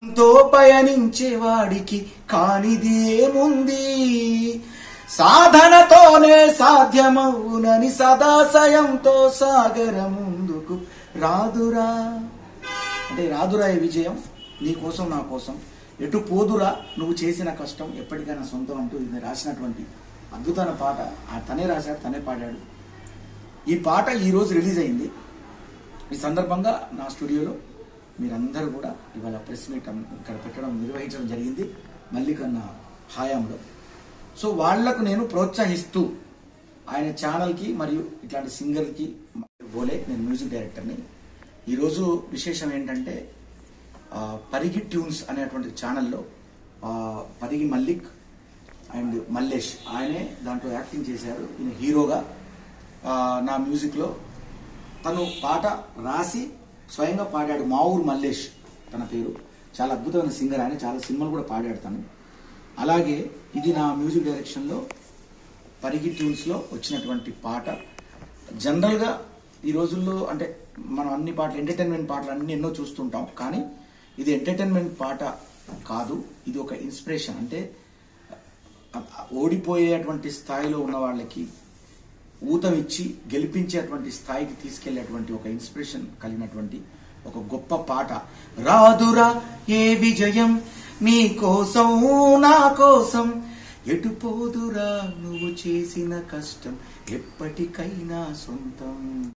తో పయనించేవాడికి కానిది ఏముంది, సాధనతోనే సాధ్యమవునని సదాశయంతో సాగర ముందుకు రాదురా. అంటే రాదురా ఈ విజయం, నీ కోసం నా కోసం, ఎటు పోదురా నువ్వు చేసిన కష్టం ఎప్పటికైనా సొంతం అంటూ ఇది రాసినటువంటి అద్భుతమైన పాట. తనే రాశాడు, తనే పాడాడు. ఈ పాట ఈరోజు రిలీజ్ అయింది. ఈ సందర్భంగా నా స్టూడియోలో మీరందరూ కూడా ఇవాళ ప్రెస్ మీట్ ఇక్కడ పెట్టడం నిర్వహించడం జరిగింది మల్లికన్న హయాంలో. సో వాళ్లకు నేను ప్రోత్సహిస్తూ ఆయన ఛానల్కి మరియు ఇట్లాంటి సింగర్కి బోలే నేను మ్యూజిక్ డైరెక్టర్ని. ఈరోజు విశేషం ఏంటంటే పరిగి ట్యూన్స్ అనేటువంటి ఛానల్లో పరిగి మల్లిక్ అండ్ మల్లేష్ ఆయనే దాంట్లో యాక్టింగ్ చేశారు. ఈయన హీరోగా నా మ్యూజిక్లో తను పాట రాసి స్వయంగా పాడాడు. మా ఊరు మల్లేష్ తన పేరు. చాలా అద్భుతమైన సింగర్ ఆయన, చాలా సినిమాలు కూడా పాడాడు తను. అలాగే ఇది నా మ్యూజిక్ డైరెక్షన్లో పరిగి ట్యూన్స్లో వచ్చినటువంటి పాట. జనరల్గా ఈ రోజుల్లో అంటే మనం అన్ని పాటలు ఎంటర్టైన్మెంట్ పాటలు అన్ని ఎన్నో చూస్తుంటాం, కానీ ఇది ఎంటర్టైన్మెంట్ పాట కాదు, ఇది ఒక ఇన్స్పిరేషన్. అంటే ఓడిపోయేటువంటి స్థాయిలో ఉన్న వాళ్ళకి ఊతం ఇచ్చి గెలిపించేటువంటి స్థాయికి తీసుకెళ్లేటువంటి ఒక ఇన్స్పిరేషన్ కలిగినటువంటి ఒక గొప్ప పాట. రాదురా ఏ విజయం నీ కోసం నా కోసం, ఎటు పోదురా నువ్వు చేసిన కష్టం ఎప్పటికైనా సొంతం.